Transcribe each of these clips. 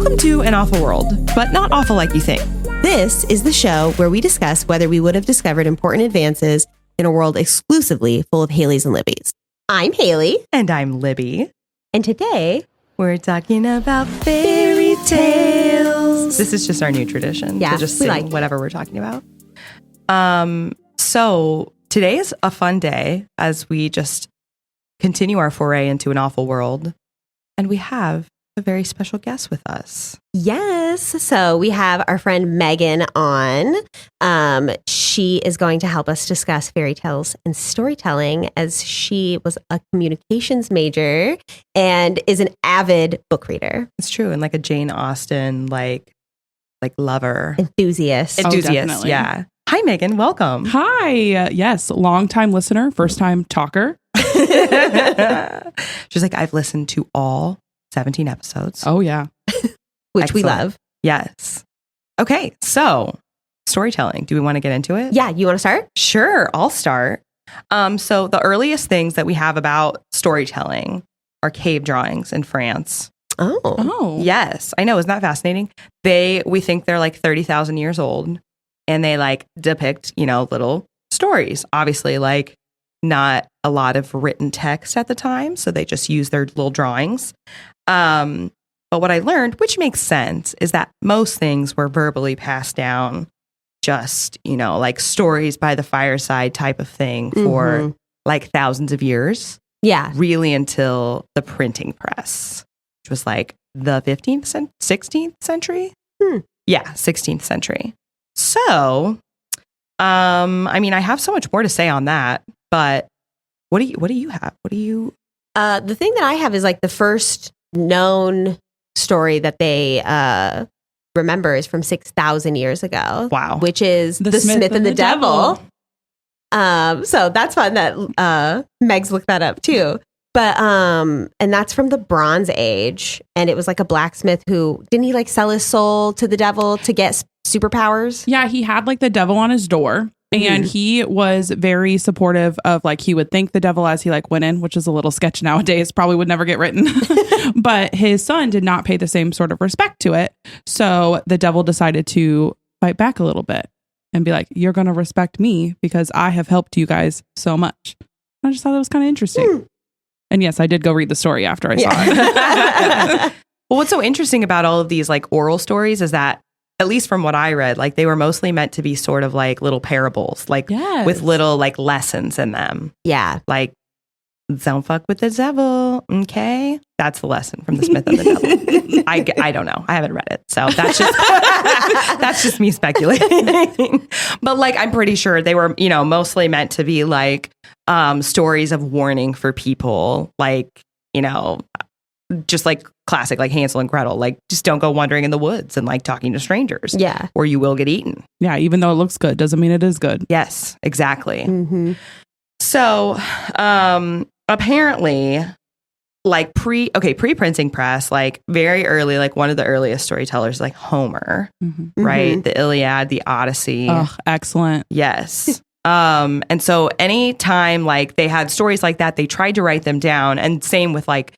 Welcome to An Awful World, but not awful like you think. This is the show where we discuss whether we would have discovered important advances in a world exclusively full of Haylies and Libbys. I'm Haylie. And I'm Libby. And today, we're talking about fairy tales. This is just our new tradition. Yeah, to just we sing like it. whatever we're talking about. So today is a fun day as we just continue our foray into an awful world. And we have a very special guest with us. yes, so we have our friend Meghan on. She is going to help us discuss fairy tales and storytelling, as she was a communications major and is an avid book reader. It's true. And like a Jane Austen, like lover. Enthusiast. definitely. Yeah. Hi, Meghan. Welcome. Hi. Yes, long-time listener, first-time talker. She's like, I've listened to all 17 episodes. Oh, yeah. Which we Excellent. love. Yes. Okay. So storytelling. Do we want to get into it? Yeah, you want to start? Sure. I'll start. So the earliest things that we have about storytelling are cave drawings in France. Oh. Oh. Yes. I know. Isn't that fascinating? We think they're like 30,000 years old, and they like depict, little stories. Obviously, like not a lot of written text at the time. So they just use their little drawings. But what I learned, which makes sense, is that most things were verbally passed down, just, like stories by the fireside type of thing for like thousands of years. Yeah. Really until the printing press, which was like the 16th century. Yeah, 16th century. So, I have so much more to say on that, but what do you have? The thing that I have is like the first known story that they remember is from 6,000 years ago. Wow. Which is The Smith and the Devil. So that's fun that Megs looked that up too. But and that's from the Bronze Age, and it was like a blacksmith who didn't he like sell his soul to the devil to get superpowers? Yeah, he had like the devil on his door. And he was very supportive of like he would thank the devil as he like went in, which is a little sketch nowadays, probably would never get written. But his son did not pay the same sort of respect to it. So the devil decided to fight back a little bit and be like, you're going to respect me because I have helped you guys so much. I just thought that was kind of interesting. And yes, I did go read the story after I saw it. Well, what's so interesting about all of these like oral stories is that, at least from what I read, like they were mostly meant to be sort of like little parables, like with little like lessons in them. Yeah. Like, don't fuck with the devil. Okay. That's the lesson from The Smith and the Devil. I don't know. I haven't read it. So that's just, that's just me speculating. But like, I'm pretty sure they were, mostly meant to be like stories of warning for people. Like, just like classic, like Hansel and Gretel, like just don't go wandering in the woods and like talking to strangers. Yeah. Or you will get eaten. Yeah, even though it looks good, doesn't mean it is good. Yes, exactly. Mm-hmm. So apparently like pre-printing press, like very early, like one of the earliest storytellers, like Homer, right? The Iliad, the Odyssey. Oh, excellent. Yes. And so anytime like they had stories like that, they tried to write them down, and same with like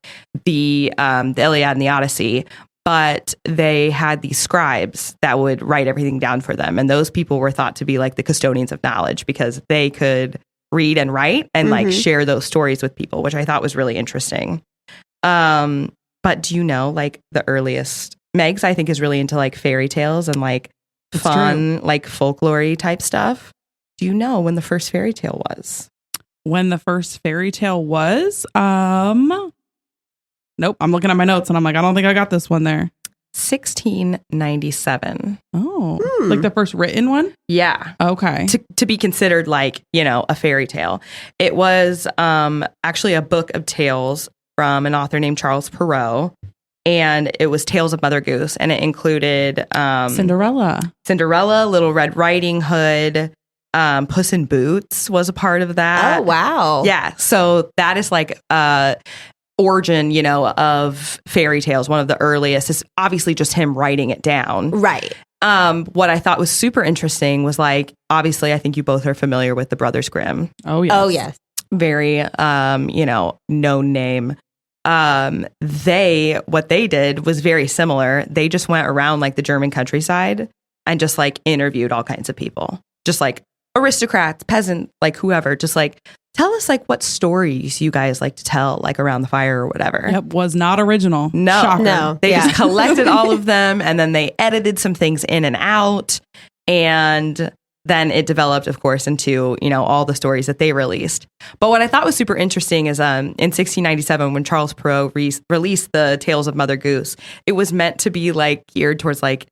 the Iliad and the Odyssey, but they had these scribes that would write everything down for them. And those people were thought to be like the custodians of knowledge because they could read and write and like share those stories with people, which I thought was really interesting. But do you know, like the earliest Megs, I think, is really into like fairy tales and like fun, like folklore type stuff. Do you know when the first fairy tale was? When the first fairy tale was? Nope. I'm looking at my notes and I'm like, I don't think I got this one there. 1697. Oh, like the first written one? Yeah. Okay. To be considered like, a fairy tale. It was actually a book of tales from an author named Charles Perrault. And it was Tales of Mother Goose. And it included Cinderella, Little Red Riding Hood, Puss in Boots was a part of that. Oh, wow. Yeah. So that is like origin, of fairy tales. One of the earliest is obviously just him writing it down. Right. What I thought was super interesting was like, obviously, I think you both are familiar with the Brothers Grimm. Oh, yes. Oh, yes. Very, known name. what they did was very similar. They just went around like the German countryside and just like interviewed all kinds of people, just like aristocrats, peasant, like whoever, just like tell us like what stories you guys like to tell like around the fire or whatever. Yep, was not original. No, Shocker. No. They just collected all of them and then they edited some things in and out. And then it developed, of course, into, you know, all the stories that they released. But what I thought was super interesting is in 1697, when Charles Perrault released the Tales of Mother Goose, it was meant to be like geared towards like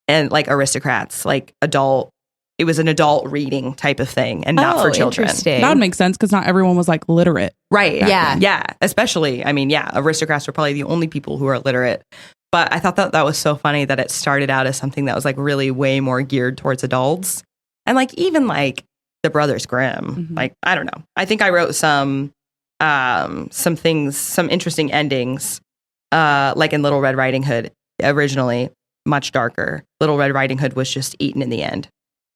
aristocrats, like adult. It was an adult reading type of thing and not for children. Interesting. That would make sense because not everyone was like literate. Right. Yeah. Yeah. Especially, I mean, yeah, aristocrats were probably the only people who are literate. But I thought that was so funny that it started out as something that was like really way more geared towards adults. And like even like the Brothers Grimm, like, I don't know. I think I wrote some things, some interesting endings, like in Little Red Riding Hood originally, much darker. Little Red Riding Hood was just eaten in the end.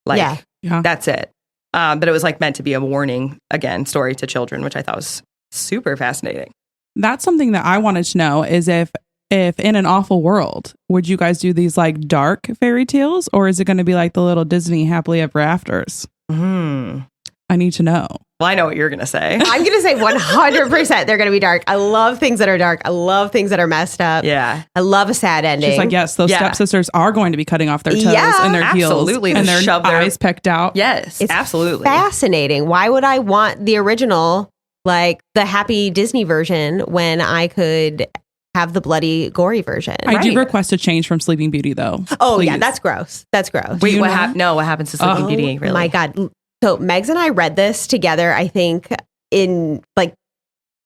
Like, that's it. But it was like meant to be a warning, again, story to children, which I thought was super fascinating. That's something that I wanted to know is if in an awful world, would you guys do these like dark fairy tales or is it going to be like the little Disney happily ever afters? I need to know. Well, I know what you're going to say. I'm going to say 100% they're going to be dark. I love things that are dark. I love things that are messed up. Yeah. I love a sad ending. She's like, yes, those stepsisters are going to be cutting off their toes and their heels. Absolutely. And their eyes pecked out. Yes, it's absolutely. Fascinating. Why would I want the original, like the happy Disney version, when I could have the bloody, gory version? I do request a change from Sleeping Beauty, though. Oh, Please. yeah, that's gross. That's gross. Wait, what happens to Sleeping Beauty? Really? My God. So Megs and I read this together, I think, in like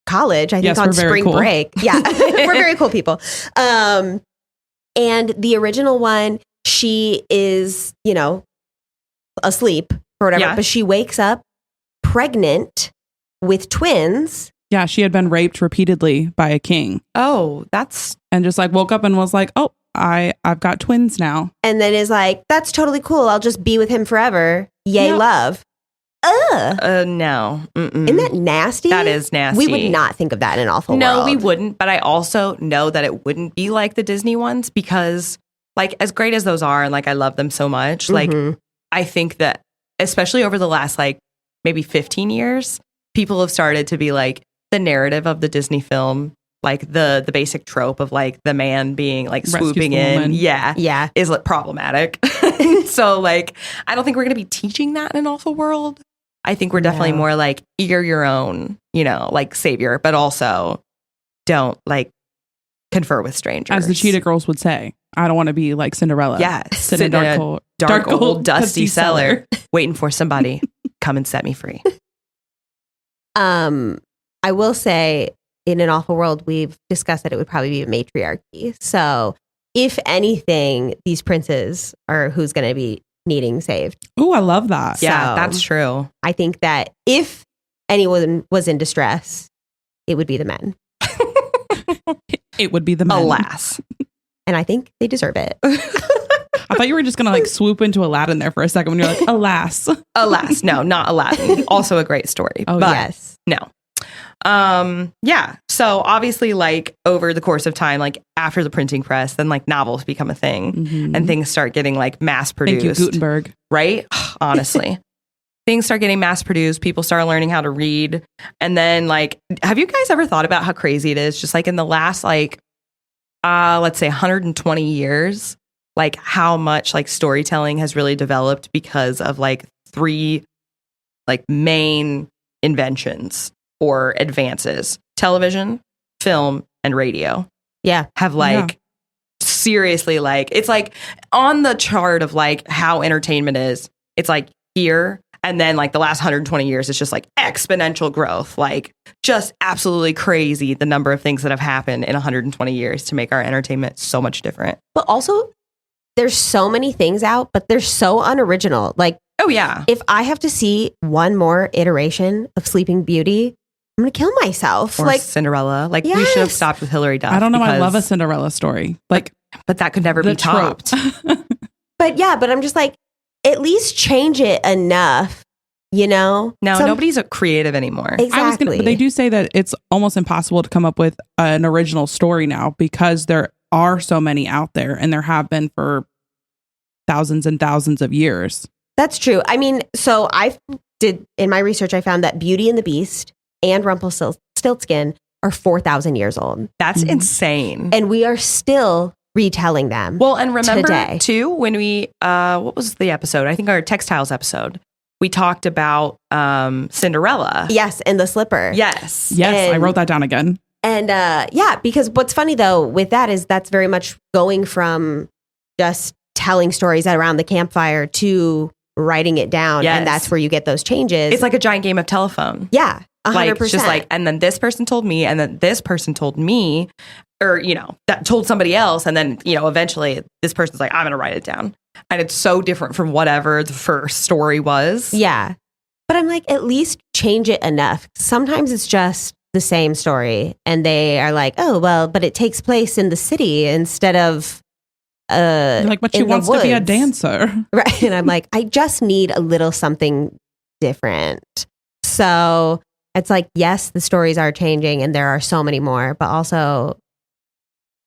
college, I think on spring break. Yeah, we're very cool people. And the original one, she is, you know, asleep or whatever, but she wakes up pregnant with twins. Yeah, she had been raped repeatedly by a king. Oh, and just like woke up and was like, oh, I've got twins now. And then is like, that's totally cool. I'll just be with him forever. Yay, love. No. Isn't that nasty? That is nasty. We would not think of that in an awful world. No, we wouldn't. But I also know that it wouldn't be like the Disney ones because, like, as great as those are, and like I love them so much, like I think that especially over the last like maybe 15 years, people have started to be like the narrative of the Disney film, like the basic trope of like the man being like swooping in, is like problematic. So like I don't think we're gonna be teaching that in an awful world. I think we're definitely more like you're your own, you know, like savior, but also don't like confer with strangers. As the Cheetah Girls would say, I don't want to be like Cinderella. Yeah, sit in a dark old dusty cellar, waiting for somebody come and set me free. I will say, in an awful world, we've discussed that it would probably be a matriarchy. So, if anything, these princes are who's going to be needing saved. Oh, I love that. Yeah, so that's true. I think that if anyone was in distress, it would be the men. It would be the men. Alas. And I think they deserve it. I thought you were just going to like swoop into Aladdin there for a second when you're like, alas. Alas. No, not Aladdin. Also a great story. Oh, but yes. No. Yeah. So obviously, like over the course of time, like after the printing press, then like novels become a thing and things start getting like mass produced. Thank you, Gutenberg. Right? Honestly. Things start getting mass produced. People start learning how to read. And then like, have you guys ever thought about how crazy it is? Just like in the last like, let's say 120 years, like how much like storytelling has really developed because of like three like main inventions or advances: television, film, and radio. Yeah. Have like seriously, like it's like on the chart of like how entertainment is, it's like here. And then like the last 120 years, it's just like exponential growth, like just absolutely crazy. The number of things that have happened in 120 years to make our entertainment so much different. But also there's so many things out, but they're so unoriginal. Like, oh yeah. If I have to see one more iteration of Sleeping Beauty, I'm going to kill myself. Or like Cinderella. Like we should have stopped with Hilary Duff. I don't know. I love a Cinderella story. Like, but that could never be topped. But I'm just like, at least change it enough, No, nobody's creative anymore. Exactly. But they do say that it's almost impossible to come up with an original story now because there are so many out there, and there have been for thousands and thousands of years. That's true. I mean, so in my research, I found that Beauty and the Beast and Rumpelstiltskin are 4,000 years old. That's insane. And we are still retelling them. Well, and remember today. too, when we, what was the episode? I think our textiles episode, we talked about Cinderella. Yes, and the slipper. Yes. Yes, I wrote that down again. And because what's funny though with that is that's very much going from just telling stories around the campfire to writing it down. Yes. And that's where you get those changes. It's like a giant game of telephone. Yeah, 100%. Like, just like, and then this person told me, and then this person told me, or, that told somebody else. And then, eventually this person's like, I'm going to write it down. And it's so different from whatever the first story was. Yeah. But I'm like, at least change it enough. Sometimes it's just the same story. And they are like, oh, well, but it takes place in the city instead of like, but she wants to be a dancer. Right. And I'm like, I just need a little something different. So it's like, yes, the stories are changing and there are so many more, but also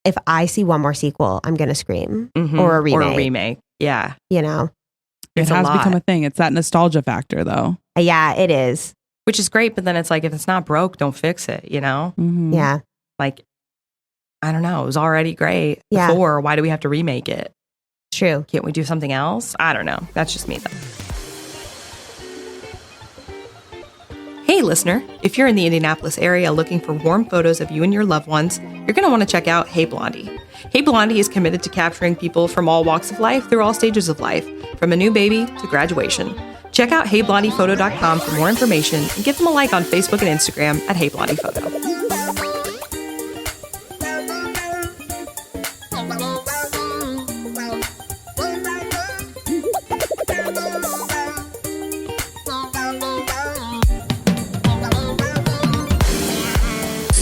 if I see one more sequel, I'm going to scream or a remake. Yeah. It has become a thing. It's that nostalgia factor though. Yeah, it is. Which is great. But then it's like, if it's not broke, don't fix it, Mm-hmm. Yeah. Like, I don't know. It was already great before. Why do we have to remake it? True. Can't we do something else? I don't know. That's just me though. Hey listener, if you're in the Indianapolis area looking for warm photos of you and your loved ones, you're going to want to check out Hey Blondie. Hey Blondie is committed to capturing people from all walks of life through all stages of life, from a new baby to graduation. Check out HeyBlondiePhoto.com for more information and give them a like on Facebook and Instagram at Hey Blondie Photo.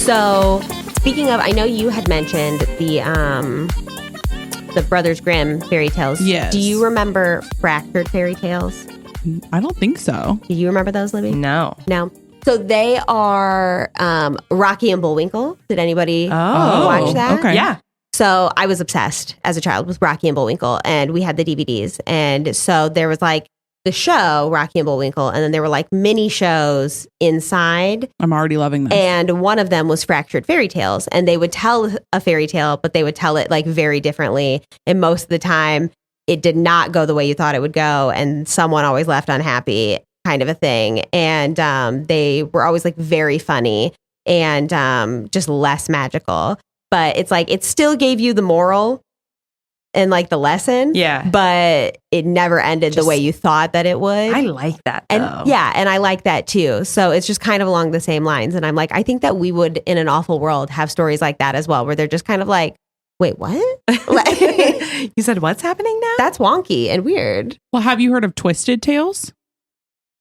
So, speaking of, I know you had mentioned the Brothers Grimm fairy tales. Yes. Do you remember Fractured Fairy Tales? I don't think so. Do you remember those, Libby? No. So they are Rocky and Bullwinkle. Did anybody watch that? Okay. Yeah. So I was obsessed as a child with Rocky and Bullwinkle, and we had the DVDs. And so there was like the show Rocky and Bullwinkle, and then there were like mini shows inside. I'm already loving this. And one of them was Fractured Fairy Tales, and they would tell a fairy tale, but they would tell it like very differently. And most of the time, it did not go the way you thought it would go, and someone always left unhappy, kind of a thing. And they were always like very funny and just less magical. But it's like it still gave you the moral and like the lesson. Yeah. But it never ended the way you thought that it would. I like that though. And and I like that too. So it's just kind of along the same lines. And I'm like, I think that we would in an awful world have stories like that as well, where they're just kind of like, wait, what? You said what's happening now? That's wonky and weird. Well, have you heard of Twisted Tales?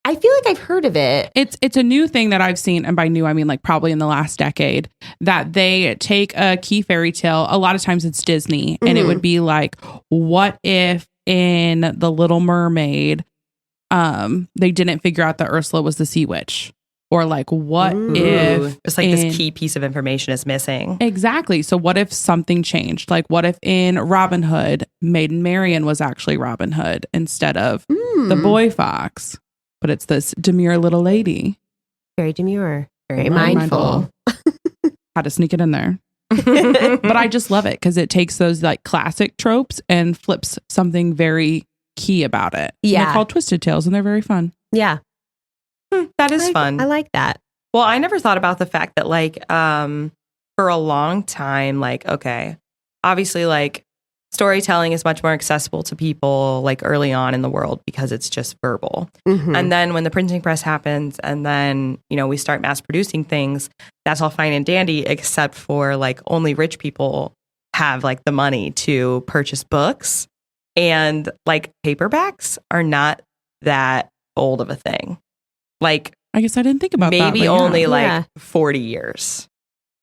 I feel like I've heard of it. It's a new thing that I've seen, and by new I mean like probably in the last decade, that they take a key fairy tale. A lot of times it's Disney, and it would be like, what if in The Little Mermaid, they didn't figure out that Ursula was the sea witch, or like what if it's like this key piece of information is missing? Exactly. So what if something changed? Like what if in Robin Hood, Maiden Marian was actually Robin Hood instead of the boy fox? But it's this demure little lady. Very demure. Very mindful. Had to sneak it in there. But I just love it because it takes those like classic tropes and flips something very key about it. Yeah. And they're called Twisted Tales and they're very fun. Yeah. That is fun. I like that. Well, I never thought about the fact that like for a long time, like, okay, obviously like storytelling is much more accessible to people like early on in the world because it's just verbal. And then when the printing press happens and then, we start mass producing things, that's all fine and dandy, except for like only rich people have like the money to purchase books, and like paperbacks are not that old of a thing. Like I guess I didn't think about that. Maybe only like 40 years.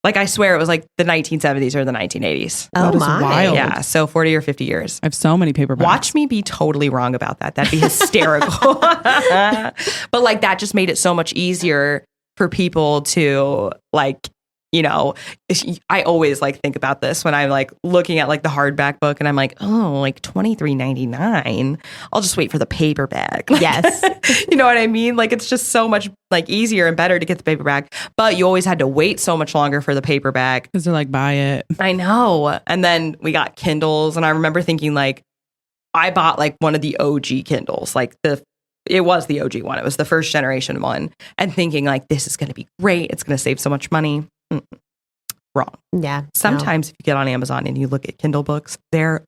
Like, I swear it was like the 1970s or the 1980s. Oh, That is my. wild. Yeah, so 40 or 50 years. I have so many paperbacks. Watch me be totally wrong about that. That'd be hysterical. But like, that just made it so much easier for people to like, you know, I always like think about this when I'm like looking at like the hardback book and I'm like, oh, like $23.99. I'll just wait for the paperback. Yes. You know what I mean? Like, it's just so much like easier and better to get the paperback, but you always had to wait so much longer for the paperback. Because they're like, buy it. I know. And then we got Kindles, and I remember thinking like, I bought like one of the OG Kindles, like it was the OG one. It was the first generation one, and thinking like, this is going to be great. It's going to save so much money. Wrong. Yeah. Sometimes if you get on Amazon and you look at Kindle books, they're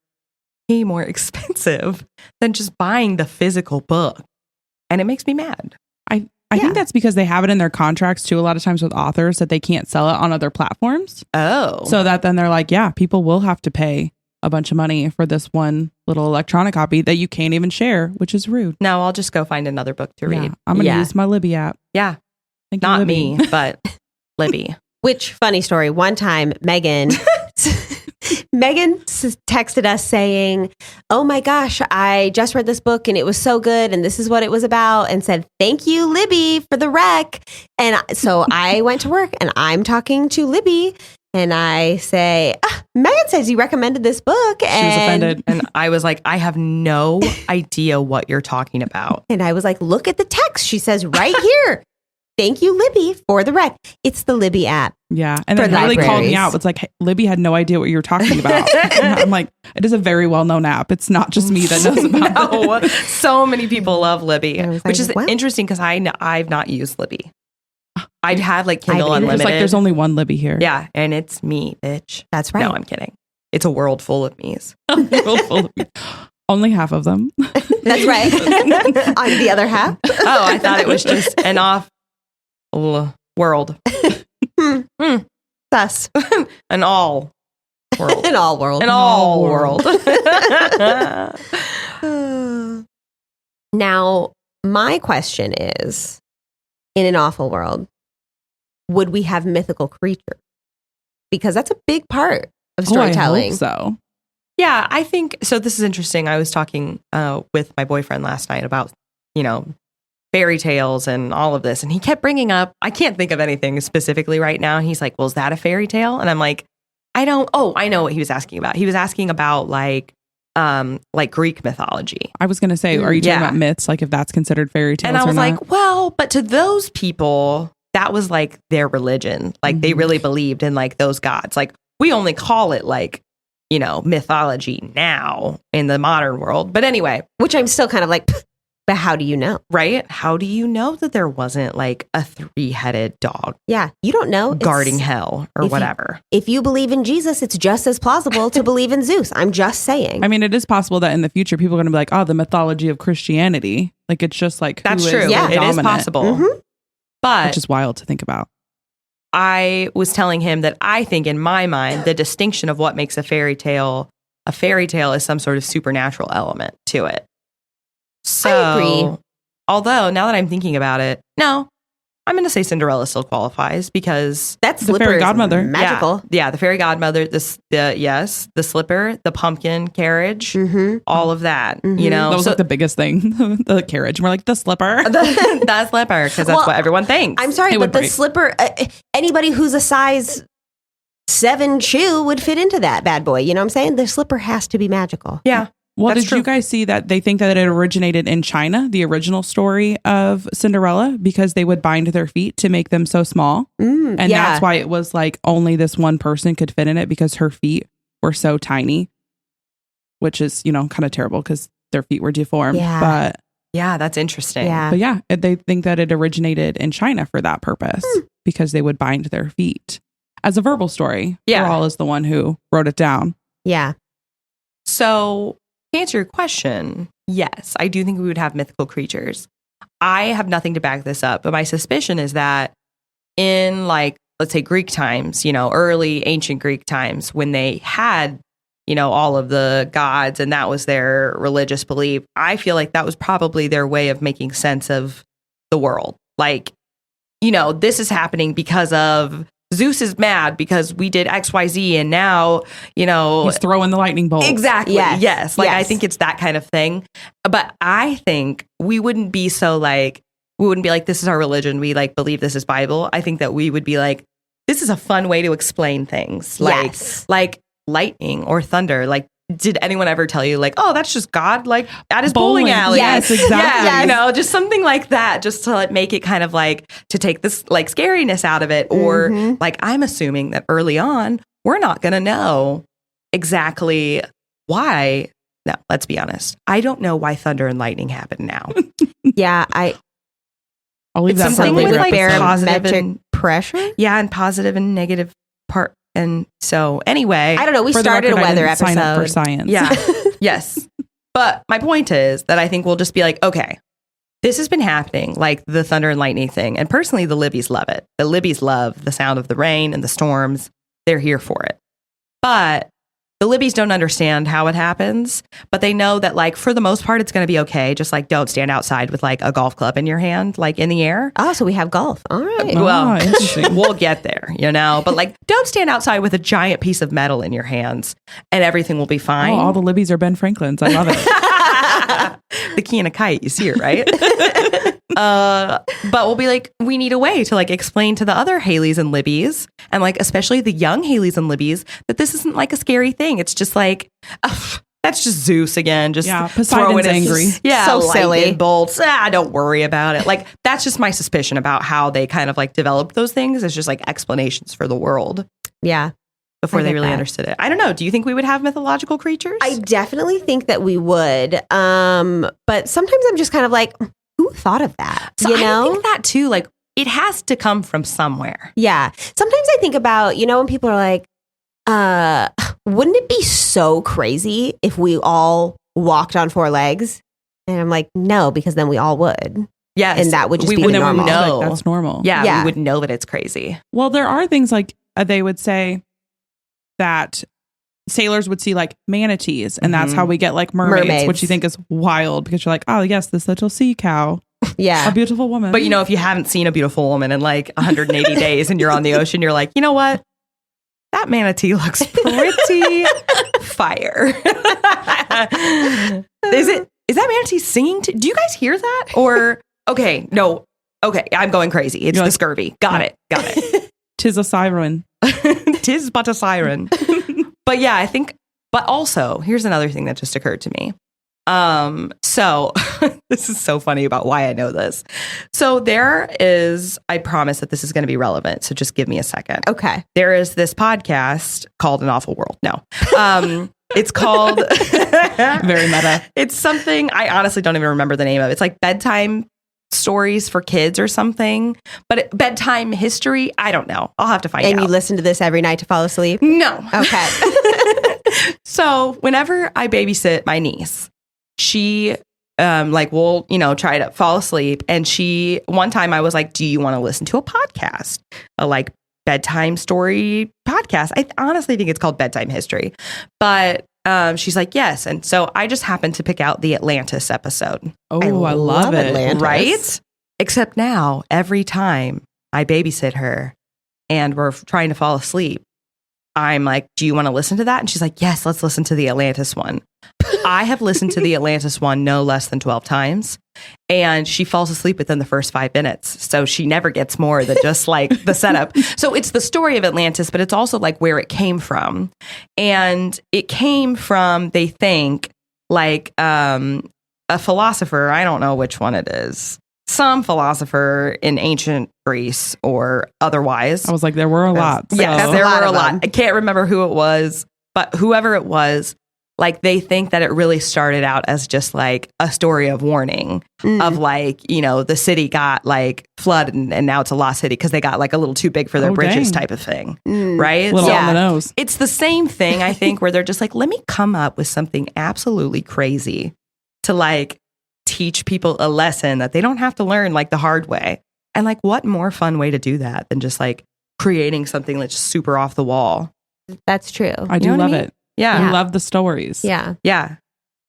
way more expensive than just buying the physical book. And it makes me mad. I think that's because they have it in their contracts too, a lot of times with authors, that they can't sell it on other platforms. Oh. So that then they're like, yeah, people will have to pay a bunch of money for this one little electronic copy that you can't even share, which is rude. No, I'll just go find another book to read. Yeah, I'm going to Yeah. use my Libby app. Yeah. Thank you, Not Libby. me, but Libby. Which, funny story, one time Meghan texted us saying, oh my gosh, I just read this book and it was so good and this is what it was about, and said, thank you, Libby, for the rec. And so I went to work and I'm talking to Libby and I say, Meghan says you recommended this book. She was offended. And I was like, I have no idea what you're talking about. And I was like, look at the text. She says right here. Thank you, Libby, for the rec. It's the Libby app. Yeah. And For then really called me libraries. out. It's like, hey, Libby had no idea what you were talking about. I'm like, it is a very well-known app. It's not just me that knows about it. No, so many people love Libby, I was which like, is what? interesting because I've not used Libby. I'd have like Kindle I've- Unlimited. It's like there's only one Libby here. Yeah, and it's me, bitch. That's right. No, I'm kidding. It's a world full of me's. Only half of them. That's right. On the other half. Oh, I thought it was just an off world. Us. An all world. In all world. An all world. Now, my question is, in an awful world, would we have mythical creatures? Because that's a big part of storytelling. I hope so. Yeah, I think so. This is interesting. I was talking with my boyfriend last night about, fairy tales and all of this. And he kept bringing up, I can't think of anything specifically right now. And he's like, well, is that a fairy tale? And I'm like, I know what he was asking about. He was asking about like Greek mythology. I was going to say, are you talking Yeah. about myths? Like if that's considered fairy tales And I was or not? like, well, but to those people, that was like their religion. Like they really believed in like those gods. Like we only call it like, mythology now in the modern world. But anyway. Which I'm still kind of like, but how do you know? Right? How do you know that there wasn't like a 3-headed dog Yeah, you don't know. guarding hell or if you- whatever? If you believe in Jesus, it's just as plausible to believe in Zeus. I'm just saying. I mean, it is possible that in the future people are going to be like, oh, the mythology of Christianity. Like it's just like, That's who true. is Yeah. the It is dominant, possible. Mhm. But which is wild to think about. I was telling him that I think in my mind, the distinction of what makes a fairy tale is some sort of supernatural element to it. So, I agree. Although now that I'm thinking about it, no, I'm going to say Cinderella still qualifies because That The slipper fairy is godmother. magical. Yeah, the fairy godmother, the slipper, the pumpkin carriage, Mm-hmm. all of that, Mhm. That was so- like the biggest thing, the carriage. We're like, the slipper. the slipper, because that's Well, what everyone thinks. I'm sorry, It but would the break. slipper, anybody who's a size 7 shoe would fit into that bad boy. You know what I'm saying? The slipper has to be magical. Yeah. Well, That's did true. you guys see that they think that it originated in China, the original story of Cinderella, because they would bind their feet to make them so small? And yeah. that's why it was like only this one person could fit in it because her feet were so tiny, which is, kind of terrible because their feet were deformed. Yeah. Yeah, that's interesting. Yeah. But yeah, they think that it originated in China for that purpose because they would bind their feet. As a verbal story, Yeah. Rawl is the one who wrote it down. Yeah. So, to answer your question, yes, I do think we would have mythical creatures. I have nothing to back this up, but my suspicion is that in let's say Greek times, early ancient Greek times, when they had, all of the gods and that was their religious belief, I feel like that was probably their way of making sense of the world. Like, this is happening because of Zeus is mad because we did XYZ and now, He's throwing the lightning bolt. Exactly. Yes. Like, Yes. I think it's that kind of thing. But I think we wouldn't be so like, we wouldn't be like, this is our religion. We like believe this is Bible. I think that we would be like, this is a fun way to explain things. Like lightning or thunder. Like, did anyone ever tell you like, oh, that's just God like at his bowling alley? Yes, exactly. Yeah, just something like that, just to like make it kind of like to take this like scariness out of it. Or like, I'm assuming that early on, we're not going to know exactly why. No, let's be honest. I don't know why thunder and lightning happen now. Yeah, I'll leave that for a something later with, like, episode. positive barometric pressure. Yeah, and positive and negative part. And so anyway, I don't know. We For the started record, a I weather didn't sign up for episode. science. yeah, yes. But my point is that I think we'll just be like, okay, this has been happening, like the thunder and lightning thing. And personally, the Libbys love it. The Libbys love the sound of the rain and the storms. They're here for it. But the Libbys don't understand how it happens, but they know that, like, for the most part, it's going to be okay. Just like, don't stand outside with like a golf club in your hand, like in the air. Oh, so we have golf. All right. Well, interesting. we'll get there, but like, don't stand outside with a giant piece of metal in your hands and everything will be fine. Oh, all the Libbies are Ben Franklins. I love it. The key in a kite, you see it, right? But we'll be like, we need a way to like explain to the other Haylies and Libbys, and like especially the young Haylies and Libbys, that this isn't like a scary thing. It's just like, that's just Zeus again. Just Poseidon's throwing his, angry. Yeah, So lightning silly. bolts. Don't worry about it. Like, that's just my suspicion about how they kind of like developed those things. It's just like explanations for the world Yeah. before I they get really that. understood it. I don't know. Do you think we would have mythological creatures? I definitely think that we would. But sometimes I'm just kind of like, who thought of that? So I think that too. Like, it has to come from somewhere. Yeah. Sometimes I think about, when people are like, wouldn't it be so crazy if we all walked on four legs? And I'm like, no, because then we all would. Yes. And that would just we be wouldn't normal. know. Like, that's normal. Yeah, Yeah. we would know that it's crazy. Well, there are things like they would say that sailors would see like manatees, and that's how we get like mermaids, which you think is wild because you're like, oh, yes, this little sea cow, Yeah. a beautiful woman. But if you haven't seen a beautiful woman in like 180 days and you're on the ocean, you're like, you know what? That manatee looks pretty fire. Is that manatee singing? Do you guys hear that? Or, okay, no. Okay, I'm going crazy. It's You're the like, scurvy. Got it. Tis a siren. Tis but a siren. But yeah, I think, but also, here's another thing that just occurred to me. So this is so funny about why I know this. So there is, I promise that this is going to be relevant. So just give me a second. Okay. There is this podcast called An Awful World. No, it's called Very meta. It's something I honestly don't even remember the name of. It's like bedtime stories for kids or something, but bedtime history. I don't know. I'll have to find out. And you listen to this every night to fall asleep? No. Okay. So whenever I babysit my niece, she will, try to fall asleep. And one time I was like, do you want to listen to a podcast? A like bedtime story podcast. I honestly think it's called Bedtime History. But she's like, yes. And so I just happened to pick out the Atlantis episode. Oh, I love it. Atlantis. Right? Except now, every time I babysit her and we're trying to fall asleep, I'm like, do you want to listen to that? And she's like, yes, let's listen to the Atlantis one. I have listened to the Atlantis one no less than 12 times. And she falls asleep within the first 5 minutes. So she never gets more than just like the setup. So it's the story of Atlantis, but it's also like where it came from. And it came from, they think, like a philosopher. I don't know which one it is. Some philosopher in ancient Greece or otherwise. I was like, there were a lot. Yes, That's there a lot were a of lot. them. I can't remember who it was, but whoever it was, like they think that it really started out as just like a story of warning of like, the city got like flooded and now it's a lost city because they got like a little too big for their britches dang. type of thing. Right? A little Yeah. on the nose. It's the same thing, I think, where they're just like, let me come up with something absolutely crazy to like teach people a lesson that they don't have to learn like the hard way. And like, what more fun way to do that than just like creating something that's super off the wall? That's true. I do know what I love mean? it. Yeah. I love the stories. Yeah. Yeah.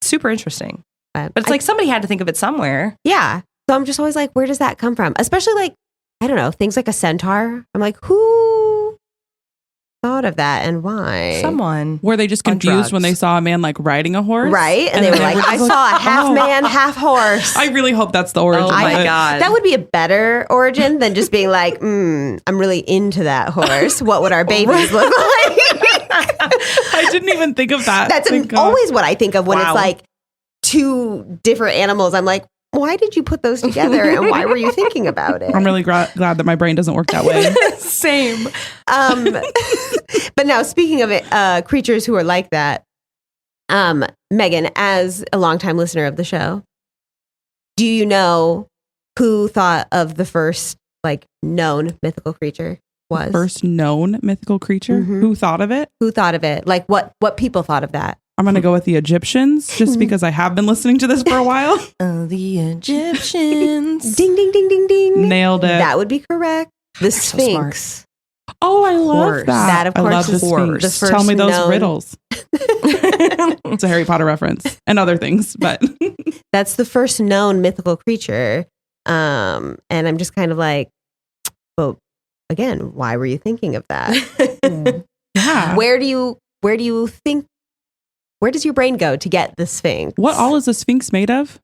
Super interesting. But But it's like somebody had to think of it somewhere. yeah. So I'm just always like, where does that come from? Especially like, I don't know, things like a centaur. I'm like, who thought of that and why? Someone. Were they just On confused drugs. when they saw a man like riding a horse? Right? And they were like, I saw a half man, half horse. I really hope that's the origin. Oh my of it. God. That would be a better origin than just being like, I'm really into that horse. What would our babies look like? I didn't even think of that. That's Thank God. always what I think of when Wow. it's like two different animals. I'm like, why did you put those together and why were you thinking about it? I'm really glad that my brain doesn't work that way. Same. But now, speaking of it, creatures who are like that, Meghan, as a longtime listener of the show, do you know who thought of the first like known mythical creature was? First known mythical creature? Mhm. Who thought of it? Who thought of it? Like what people thought of that? I'm going to go with the Egyptians just because I have been listening to this for a while. The Egyptians. Ding, ding, ding, ding, ding. Nailed it. That would be correct. The so Sphinx. Oh, I love Horse. that. That, of I course, love the is Sphinx. the first Tell me those known- riddles. It's a Harry Potter reference and other things, but That's the first known mythical creature. And I'm just kind of like, well, again, why were you thinking of that? yeah. Where do you think, where does your brain go to get the Sphinx? What all is a Sphinx made of?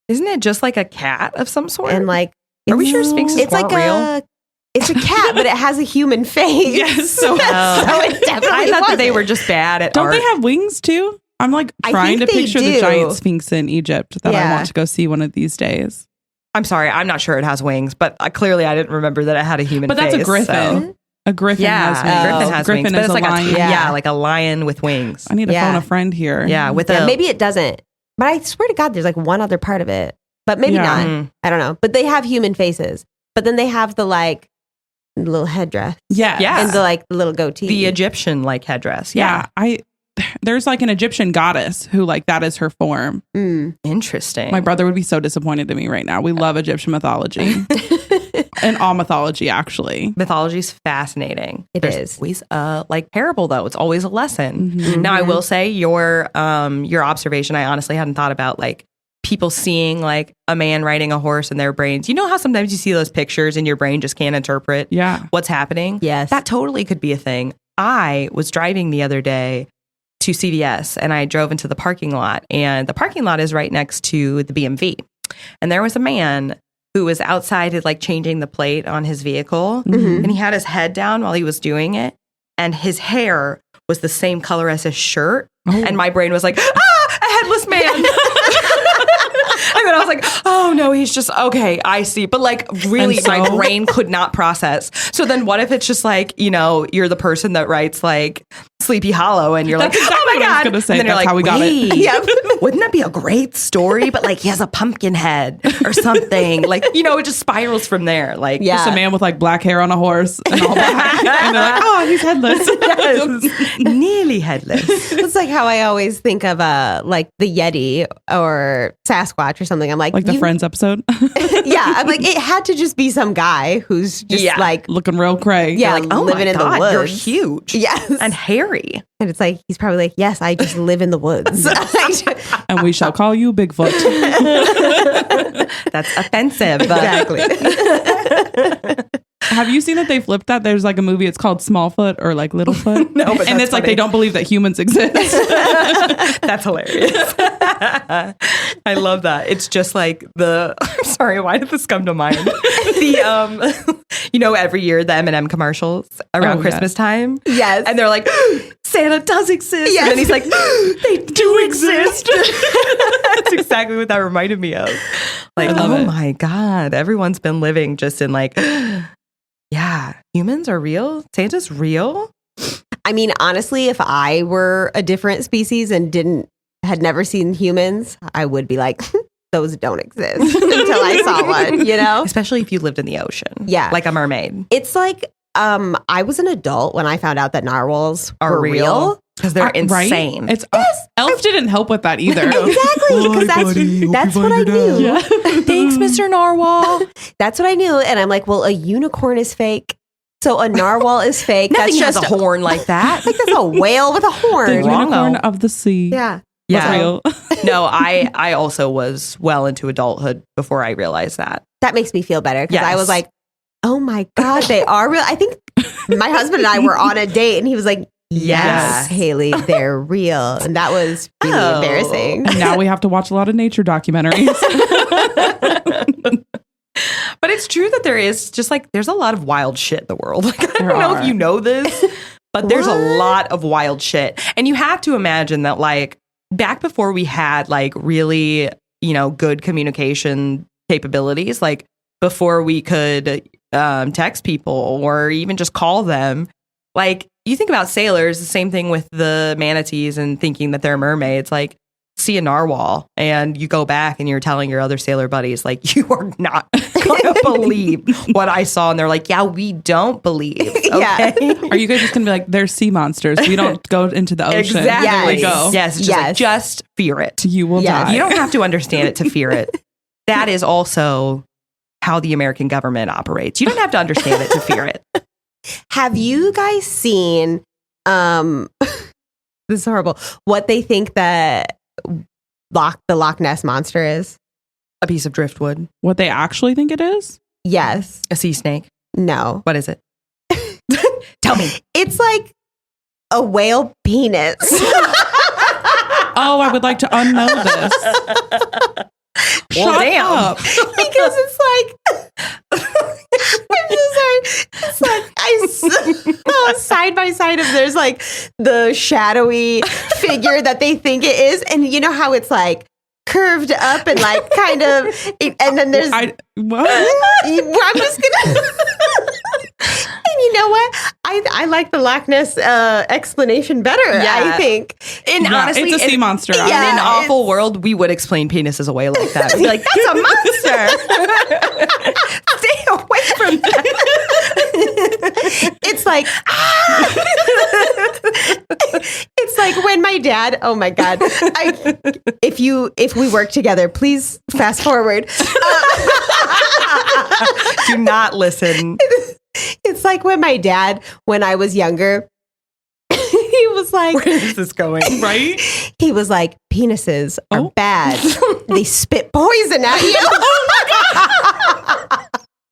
Isn't it just like a cat of some sort? And like, Are we sure sphinxes it's like weren't real? it's a cat, but it has a human face. Yes, so- so it definitely I thought that they wasn't. were just bad at Don't art. they have wings too? I'm like I trying to think they picture the do. giant Sphinx in Egypt that I Yeah. want to go see one of these days. I'm sorry, I'm not sure it has wings, but clearly I didn't remember that it had a human But face. that's a griffin. so- A griffin Yeah, has a wings. griffin has Griffin wings, but is it's like a lion. Yeah. like a lion with wings. I need to Yeah. phone a friend here. Yeah, with Yeah, a maybe it doesn't. But I swear to God, there's like one other part of it. But maybe Yeah. not. Mm. I don't know. But they have human faces. But then they have the like little headdress. Yeah. Yeah. And the like the little goatee. the Egyptian like headdress. Yeah. There's like an Egyptian goddess who like that is her form. Interesting. My brother would be so disappointed in me right now. We love Egyptian mythology and all mythology actually. Mythology's fascinating. It There's is. always like parable though. It's always a lesson. Mhm. Now I will say your observation I honestly hadn't thought about, like people seeing like a man riding a horse in their brains. You know how sometimes you see those pictures and your brain just can't interpret Yeah. what's happening? Yes. That totally could be a thing. I was driving the other day to CVS and I drove into the parking lot, and the parking lot is right next to the BMV. And there was a man who was outside like changing the plate on his vehicle, Mhm. and he had his head down while he was doing it, and his hair was the same color as his shirt. Oh. And my brain was like, a headless man. And then I was like, oh no, he's just, okay, I see. But like really And so- my brain could not process. So then what if it's just like, you know, you're the person that writes like Sleepy Hollow and you're That's like, exactly oh my what I was God. gonna say. And then you're That's like, how we got it. wait, Yep. wouldn't that be a great story? But like he has a pumpkin head or something. Like, you know, it just spirals from there. Like, Yeah. Just a man with like black hair on a horse and all black. And they're like, oh, he's headless. yes, nearly headless. It's like how I always think of like the Yeti or Sasquatch or something. I'm like, Like the you- Friends episode. Yeah, I'm like, it had to just be some guy who's just Yeah. like, Looking real cray. Yeah. Like, oh living my in the God, you're woods. huge. yes. And hairy. And it's like, he's probably like, yes, I just live in the woods. And we shall call you Bigfoot. That's offensive. Exactly. Have you seen that they flipped that? There's like a movie, it's called Smallfoot or like Littlefoot. No, but and that's it's like funny. they don't believe that humans exist. That's hilarious. I love that. It's just like I'm sorry, why did this come to mind? You know, every year the M&M commercials around Oh, Christmas time. Yes. And they're like, Santa does exist. Yes. And then he's like, they do exist. That's exactly what that reminded me of. Like, I love oh it. my God, everyone's been living just in like, yeah, humans are real. Santa's real. I mean, honestly, if I were a different species and had never seen humans, I would be like, those don't exist until I saw one, you know? Especially if you lived in the ocean. Yeah. Like a mermaid. It's like, I was an adult when I found out that narwhals were real. Because they're insane. Right? It's Elf didn't help with that either. Exactly, because that's what I knew. Yeah. Thanks, Mr. Narwhal. That's what I knew. And I'm like, well, a unicorn is fake. So a narwhal is fake. Nothing That's has just a horn like that. like that's a whale with a The horn. Wrong. unicorn Wrongo. of the sea. Yeah. Yeah. Real. No, I also was well into adulthood before I realized that. That makes me feel better because I Yes. was like, oh my God, they are real. I think my husband and I were on a date, and he was like, Yes. yes, Haylie, they're real. And that was really embarrassing. And now we have to watch a lot of nature documentaries. But it's true that there is just like, there's a lot of wild shit in the world. Like, I There don't know are. if you know this, but there's a lot of wild shit. And you have to imagine that like back before we had like really, good communication capabilities, like before we could text people or even just call them, like you think about sailors, the same thing with the manatees and thinking that they're mermaids, like see a narwhal and you go back and you're telling your other sailor buddies, like, you are not going to believe what I saw. And they're like, yeah, we don't believe. Okay? Yeah. Are you guys just going to be like, they're sea monsters. We don't go into the ocean. Exactly. Yes. We go. Yes. It's just, like, just fear it. You will Yes. die. You don't have to understand it to fear it. That is also how the American government operates. You don't have to understand it to fear it. Have you guys seen, this is horrible, what they think that the Loch Ness Monster is? A piece of driftwood. What they actually think it is? Yes. A sea snake. No. What is it? Tell me. It's like a whale penis. Oh, I would like to unknow this. Well, Shut damn. up. Because it's like, I'm so sorry. It's like, side by side of there's like the shadowy figure that they think it is. And you know how it's like curved up and like kind of, and then there's, What? I'm just gonna, and you know what? I like the Loch Ness explanation better, Yeah. I think. And Yeah, honestly, it's a sea monster. In Yeah, an awful it's- world, we would explain penises away like that. We'd be like, that's a monster. Stay away from that. It's like, it's like when my dad, oh my God, if we work together, please fast forward. Do not listen. It's like when my dad, when I was younger, he was like, Where is this going? Right? he was like, penises are Oh. bad. They spit poison at you.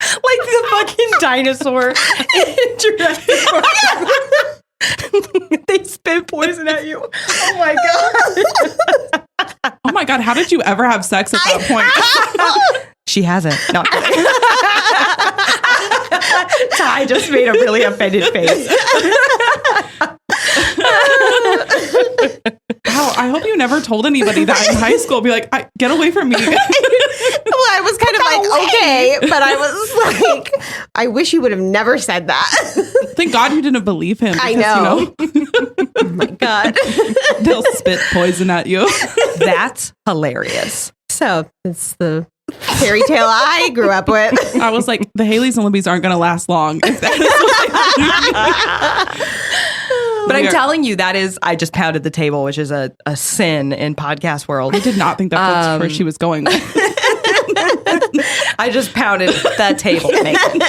Like the fucking dinosaur in Jurassic Park. They spit poison at you. Oh my God. Oh my God, how did you ever have sex at that point? She hasn't. No, I'm kidding. Ty just made a really offended face. Wow, I hope you never told anybody that in high school. Be like, get away from me. Well, I was kind of like, okay, but I was like, I wish you would have never said that. Thank God you didn't believe him. I because, know. Oh my God. They'll spit poison at you. That's hilarious. So it's the fairy tale I grew up with. I was like, the Haleys and Libbys aren't going to last long. If that is what But I'm We are- telling you, that is, I just pounded the table, which is a sin in podcast world. I did not think that's where she was going with. I just pounded that table, Meghan.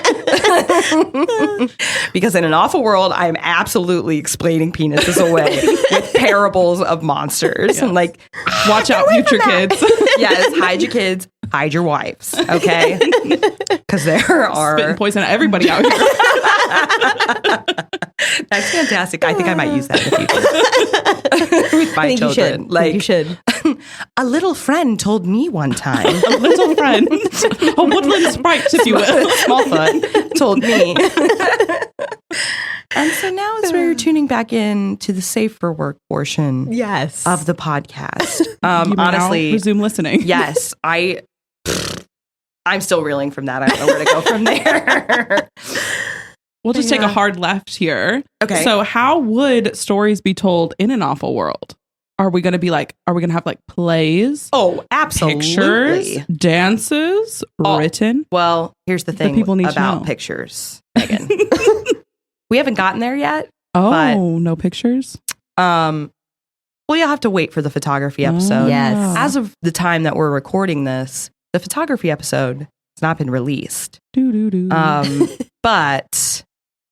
Because in an awful world, I'm absolutely explaining penises away with parables of monsters. And like, Watch out, future kids. yes, hide your kids, hide your wives, okay? Because there are... Spitting poison at everybody out here. That's fantastic. I think I might use that in the future with my I think you children. should. Like, You should. a little friend told me one time. A little friend. A woodland sprite, if you will. Smallfoot told me. And so now it's where you're tuning back in to the safe for work portion Yes. of the podcast. You may now Honestly, resume listening. yes, I'm still reeling from that. I don't know where to go from there. We'll just take a Yeah. hard left here. Okay. So how would stories be told in an awful world? Are we going to have like plays, Oh, absolutely. pictures, dances, Oh. written? Well, here's the thing people need to about know. pictures, Megan. We haven't gotten there yet. Oh, But- no pictures? Well, you'll have to wait for the photography episode. Yes. As of the time that we're recording this, the photography episode has not been released. Do. But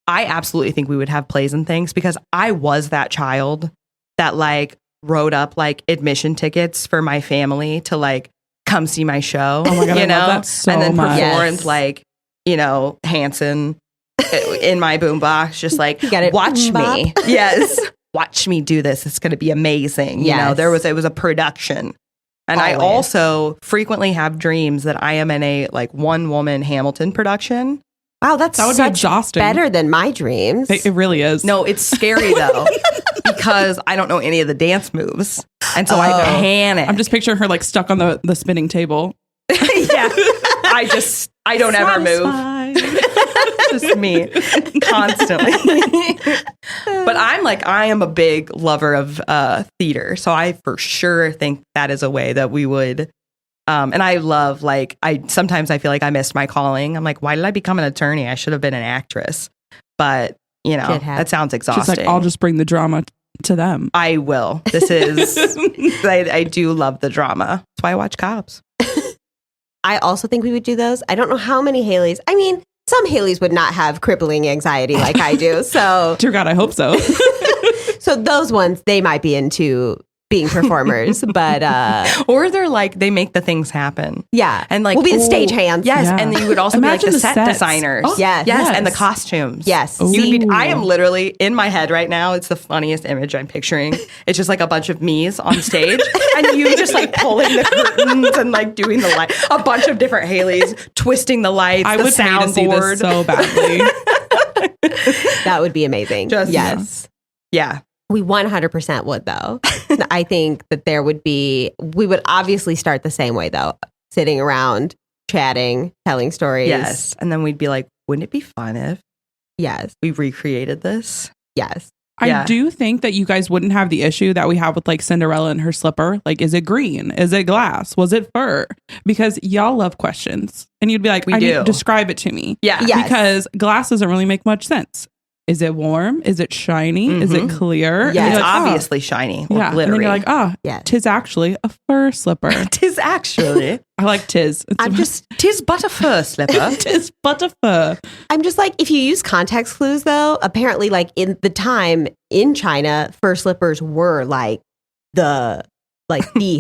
I absolutely think we would have plays and things because I was that child that like wrote up like admission tickets for my family to like come see my show. Oh my God, you I know, love that so and then much. performed Yes. like, Hanson in my boombox, just like, You got it. watch Bop. me. Yes. Watch me do this. It's going to be amazing. You know, Yes. it was a production. And I Always. also frequently have dreams that I am in a like one woman Hamilton production. Wow, that would be such exhausting. better than my dreams. It really is. No, it's scary though, because I don't know any of the dance moves. And so I Oh. panic. I'm just picturing her like stuck on the spinning table. yeah. I don't ever move. Just me constantly. But I am a big lover of theater. So I for sure think that is a way that we would. And I love, sometimes I feel like I missed my calling. I'm like, why did I become an attorney? I should have been an actress. But, you know, that sounds She's exhausting. like, I'll just bring the drama to them. I will. This is, I do love the drama. That's why I watch Cops. I also think we would do those. I don't know how many Haylies. I mean, some Haylies would not have crippling anxiety like I do. So, Dear God, I hope so. so those ones, they might be into being performers, but Or they're like, they make the things happen. yeah. And like, we'll be the ooh, stage-hands. Yes. Yeah. And then you would also Imagine be like the the set sets. designers. Oh, Yes. Yes. And the yes. costumes. Yes. You would be, Ooh. I am literally in my head right now. It's the funniest image I'm picturing. It's just like a bunch of me's on stage and you just like pulling the curtains and like doing the light, a bunch of different Haleys, twisting the lights, I the would pay to see soundboard. this so badly. That would be amazing. Just- yes. Yeah. We 100% would, though. I think that we would obviously start the same way, though, sitting around, chatting, telling stories. Yes. And then we'd be like, wouldn't it be fun if Yes. we recreated this? Yes. Yeah. I do think that you guys wouldn't have the issue that we have with like Cinderella and her slipper. Like, is it green? Is it glass? Was it fur? Because y'all love questions. And you'd be like, We do. describe it to me. Yeah. Yeah. Yes. Because glass doesn't really make much sense. Is it warm? Is it shiny? Is it clear? And Yeah. you're It's like, oh. obviously shiny or Yeah. And then glittery. you're like, oh, Yes. tis actually a fur slipper. tis actually. I like tis. Tis but a fur slipper. tis but a fur. I'm just like, if you use context clues, though, apparently, like in the time in China, fur slippers were like the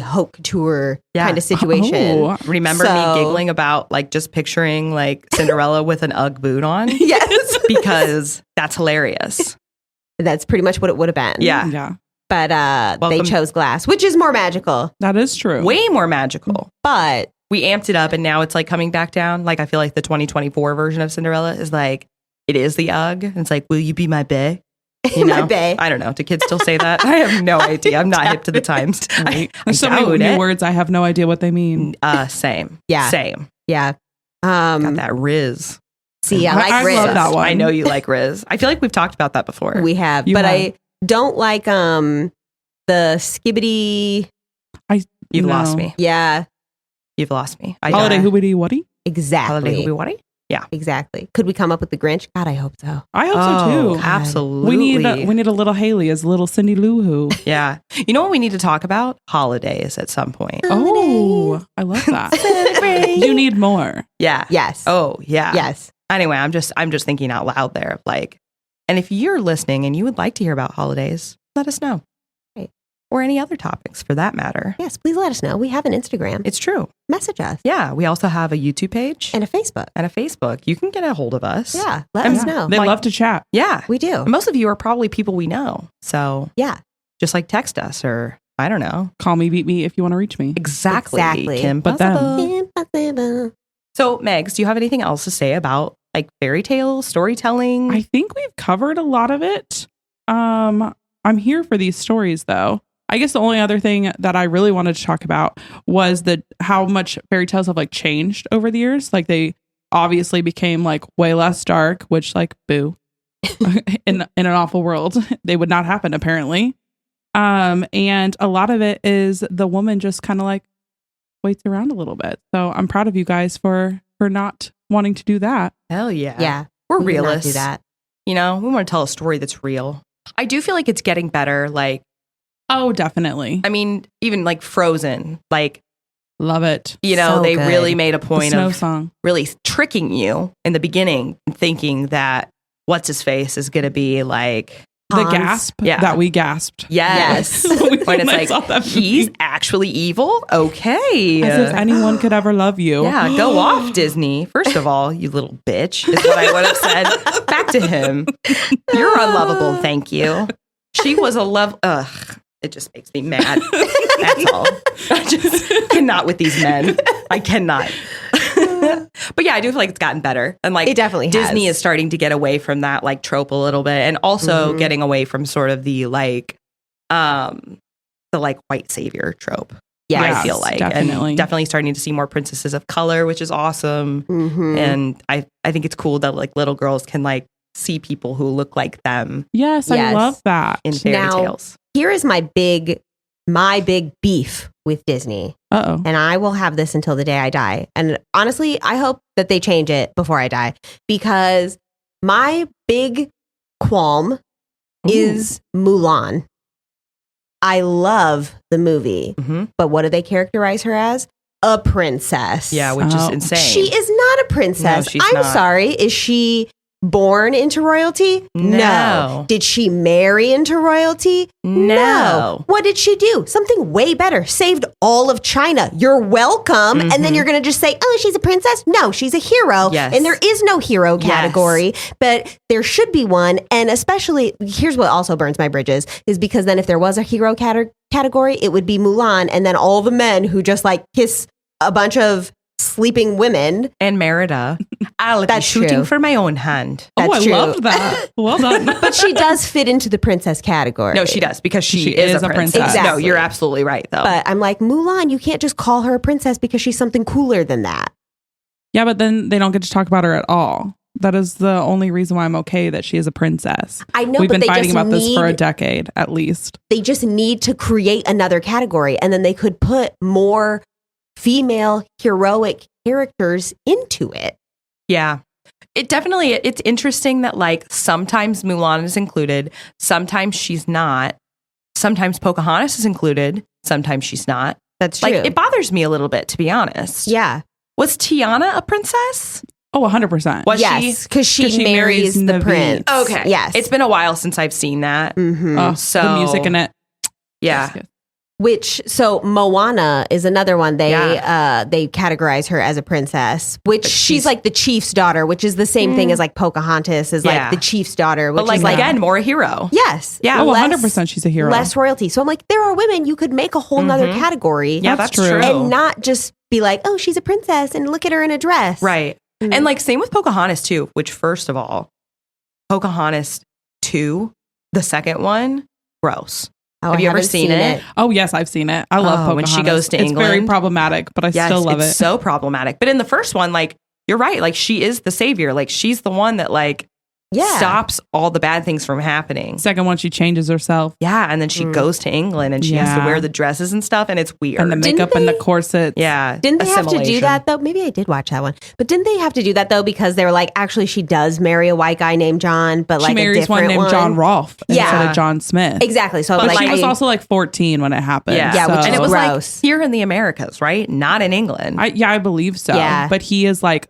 haute couture Yeah. kind of situation. Oh. Remember So- me giggling about like just picturing like Cinderella with an Ugg boot on? Yes. Because that's hilarious. That's pretty much what it would have been. Yeah. Yeah. But they Welcome- chose glass, which is more magical. That is true. Way more magical. But We amped it up and now it's like coming back down. Like I feel like the 2024 version of Cinderella is like, it is the Ugg. And it's like, will you be my bae? You my know? bae. I don't know. Do kids still say that? I have no idea. I'm not hip to the times. I There's so many doubt new it. words. I have no idea what they mean. Mm. Same. Yeah. Same. yeah. Got that Riz. See, I like I Riz. love that one. I know you like Riz. I feel like we've talked about that before. We have, You but have. I don't like the skibbity. You've No. lost me. Yeah, You've lost me. I Holiday don't. hoobity whatty? exactly. Holiday Hoobie Exactly. Could we come up with the Grinch? God, I hope so. I hope so too. God. Absolutely. We need a little Haley as a little Cindy Lou Who. Yeah. You know what we need to talk about? Holidays at some point. Oh, I love that. You need more. Yeah. Yes. Oh, yeah. yes. Anyway, I'm just thinking out loud there of like, and if you're listening and you would like to hear about holidays, let us know. Right. Or any other topics for that matter. Yes. Please let us know. We have an Instagram. It's true. Message us Yeah. We also have a YouTube page and a Facebook. and a Facebook. You can get a hold of us. Yeah. Let And us know. They Like- love to chat. Yeah. We do. Most of you are probably people we know. So Yeah. just like text us or I don't know. Call me, beat me if you want to reach me. Exactly. Exactly. Kim But then- Possible. Impossible. So, Megs, do you have anything else to say about like fairy tales, storytelling? I think we've covered a lot of it. I'm here for these stories though. I guess the only other thing that I really wanted to talk about was how much fairy tales have like changed over the years. Like they obviously became like way less dark, which like boo. in an awful world, they would not happen apparently. And a lot of it is the woman just kind of like waits around a little bit. So I'm proud of you guys for not wanting to do that. Hell yeah. Yeah. We're we did not realists. do that. You know, we want to tell a story that's real. I do feel like it's getting better. Like, Oh, definitely. I mean, even like Frozen, like, Love it. you know, So they good. really made a The point snow of song. really tricking you in the beginning, thinking that what's his face is going to be like The Hans. gasp Yeah. that we gasped. Yes. When When it's I saw like, that he's movie. actually evil? Okay. As if anyone could ever love you. Yeah, go off, Disney. First of all, you little bitch, is what I would have said back to him. You're unlovable, thank you. She was a love. Ugh, it just makes me mad. That's all. I just cannot with these men. I cannot. But yeah, I do feel like it's gotten better. And like It definitely Disney has. is starting to get away from that like trope a little bit, and also getting away from sort of the like white savior trope. Yes, I feel like definitely. and definitely starting to see more princesses of color, which is awesome. Mhm. And I think it's cool that like little girls can like see people who look like them Yes, I Yes. love that. in fairy Now- tales. Here is my big beef with Disney. Uh-oh. And I will have this until the day I die. And honestly, I hope that they change it before I die, because my big qualm is Mulan. I love the movie, Mm-hmm. but what do they characterize her as? A princess. Yeah, which is Oh. insane. She is not a princess. No, she's I'm not. sorry. Is she born into royalty? No. Did she marry into royalty? No. What did she do? Something way better. Saved all of China. You're welcome. And then you're going to just say, oh, she's a princess? No, she's a hero. Yes. And there is no hero category, but there should be one. And especially, here's what also burns my bridges, is because then if there was a hero category, it would be Mulan. And then all the men who just like kiss a bunch of sleeping women. And Merida. I'll be That's shooting true. for my own hand. Oh, That's I true. loved that. Well done. But she does fit into the princess category. No, she does, because she, She is is a a princess. princess. No, Exactly. you're absolutely right, though. But I'm like, Mulan, you can't just call her a princess because she's something cooler than that. Yeah, but then they don't get to talk about her at all. That is the only reason why I'm okay that she is a princess. I know, We've but been they fighting just about this for a need- decade at least. They just need to create another category, and then they could put more female heroic characters into it. Yeah. It's interesting that like sometimes Mulan is included, sometimes she's not, sometimes Pocahontas is included, sometimes she's not. That's true. Like it bothers me a little bit, to be honest. yeah. Was Tiana a princess? Oh, 100%. Was Yes, because she 'Cause she marries marries the Naveed. prince. she? Okay. Yes. It's been a while since I've seen that. Mhm. Oh, So- the music in it. Yeah. Yes. So Moana is another one. They Yeah. they categorize her as a princess, which But she's she's- like the chief's daughter, which is the same thing as like Pocahontas is Yeah. like the chief's daughter, which But like is like again, more a hero. yes, Yeah. Oh, less- 100% she's a hero. less royalty. So I'm like, there are women you could make a whole nother category, Yeah, That's that's true. true. and not just be like, oh, she's a princess and look at her in a dress, Right. Mhm. And like same with Pocahontas too, which first of all, Pocahontas 2, the second one, gross. Oh, Have I you ever haven't seen it? Oh, yes, I've seen it. I love Oh, Pocahontas. when she goes to It's very England. problematic, but I Yes, still love it's it. so problematic. But in the first one, like you're right, like she is the savior. Like she's the one that like Yeah. stops all the bad things from happening. Second one, she changes herself. Yeah, and then she goes to England and she has to Yeah. wear the dresses and stuff, and it's weird. And the Didn't makeup and the they- corsets. yeah, Didn't they have to do assimilation. that though? Maybe I did watch that one, but didn't they have to do that though because they were like, actually, she does marry a white guy named John, but like She a marries different one named John Rolfe instead Yeah. of John Smith. Exactly. So But like, she was I- also like 14 when it happened. Yeah, Yeah, which so- and it was gross. like here in the Americas, right? Not in England. I believe so. Yeah. But he is like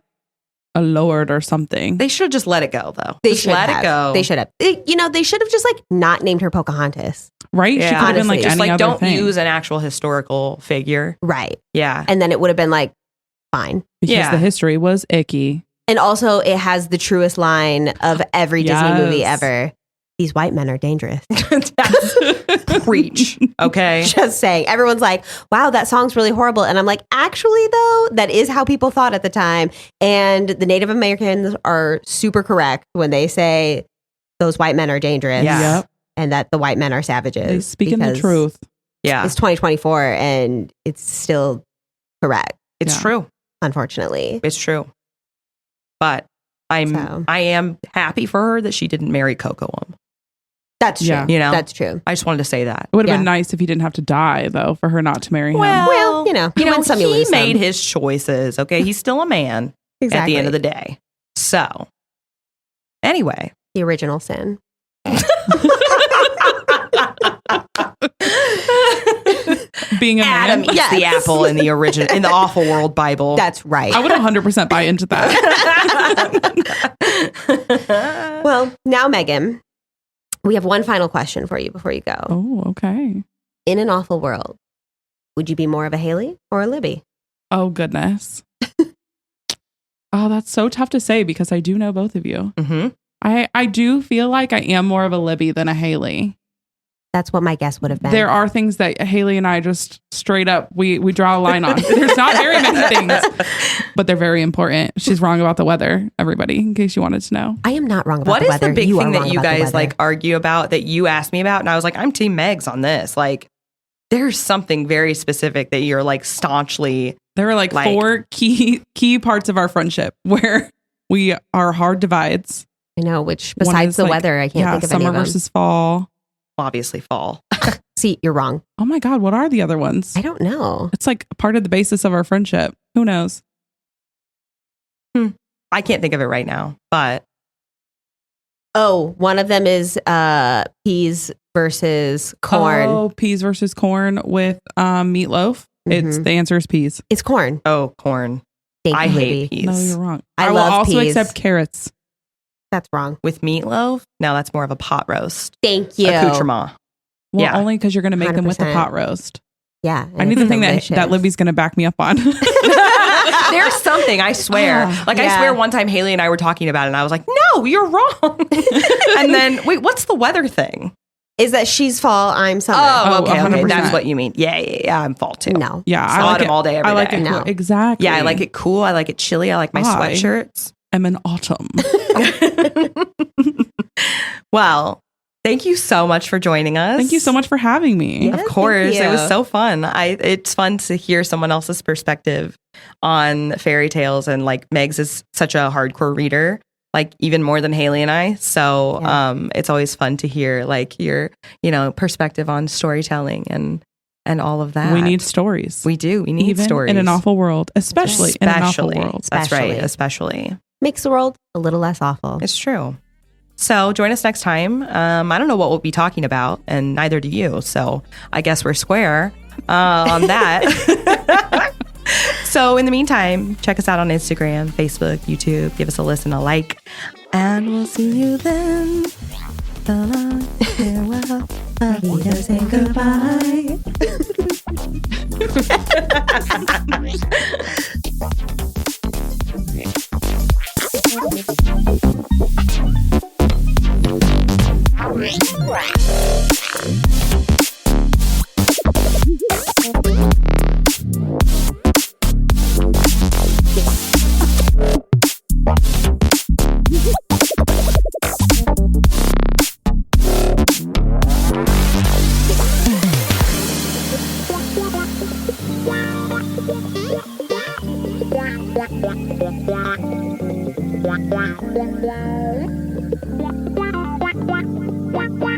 a lord or something. They should just let it go, though. they just should let have. it go. They should have. They should have just like not named her Pocahontas. Right? Yeah. She could have been like Honestly. Just any like other don't thing. use an actual historical figure. Right. Yeah, And then it would have been like fine. because Yeah. the history was icky. And also it has the truest line of every Disney movie Yes. ever. These white men are dangerous. preach. Okay, Just saying. Everyone's like, wow, that song's really horrible. And I'm like, actually, though, that is how people thought at the time. And the Native Americans are super correct when they say those white men are dangerous Yeah. Yep. and that the white men are savages. They speaking the because truth. yeah, It's 2024 and it's still correct, it's Yeah. true. unfortunately. It's true. But I am happy for her that she didn't marry Cocoam. That's true. Yeah. You know? That's true. I just wanted to say that. It would have Yeah. been nice if he didn't have to die, though, for her not to marry him. Well, you win some, you he lose some. made his choices. Okay, he's still a man Exactly. at the end of the day. So, anyway, The original sin. Being a Adam man. eats Yes. the apple in the original in the Awful World Bible. That's right. I would 100% buy into that. Well, now Meghan. We have one final question for you before you go. Oh, okay. In an awful world, would you be more of a Haylie or a Libby? Oh, goodness. Oh, that's so tough to say because I do know both of you. Mm-hmm. I do feel like I am more of a Libby than a Haylie. That's what my guess would have been. There are things that Haylie and I just straight up, we draw a line on. There's not very many things, but they're very important. She's wrong about the weather, everybody, in case you wanted to know. I am not wrong about What the is weather. the big You thing are that wrong you about the guys weather. like argue about that you asked me about? And I was like, I'm Team Megs on this. Like, there's something very specific that you're like staunchly. There are like 4 key parts of our friendship where we are hard divides. I know, which One besides is the like, weather, I can't think of any summer of them. versus fall. Obviously, fall. See, you're wrong. Oh my God, what are the other ones? I don't know. It's like part of the basis of our friendship. Who knows? I can't think of it right now, but Oh, one of them is peas versus corn. Oh, peas versus corn with meatloaf. It's the answer is peas. It's corn. oh, corn. Thank I you, hate Libby. peas. No, you're wrong. I will love also peas. accept carrots. That's wrong. With meatloaf? No, that's more of a pot roast. Thank you. Accoutrement. Well, Yeah. only because you're going to make them with the 100%. pot roast. Yeah. I need it's the thing delicious. that Libby's going to back me up on. There's something, I swear. Like, I yeah. swear one time Haylie and I were talking about it and I was like, no, you're wrong. And then, wait, what's the weather thing? Is that she's fall, I'm summer. Oh, okay, okay. 100%. That's what you mean. Yeah, I'm fall too. No. Yeah, It's I like autumn it all day, every I like day. it. No. Exactly. Yeah, I like it cool. I like it chilly. I like my I- sweatshirts. I'm in autumn. Well, thank you so much for joining us. Thank you so much for having me. Yeah. Of course, thank it was you. so fun. It's fun to hear someone else's perspective on fairy tales, and like Megs is such a hardcore reader, like even more than Haylie and I. So Yeah. it's always fun to hear like your perspective on storytelling and all of that. We need stories. We do. We need Even stories in an awful world, especially in an awful world. That's right. Especially. Especially. Makes the world a little less awful. It's true. So join us next time. I don't know what we'll be talking about, and neither do you. So I guess we're square on that. So in the meantime, check us out on Instagram, Facebook, YouTube. Give us a listen, a like, and we'll see you then. So long, farewell, Avita, say goodbye. Wow.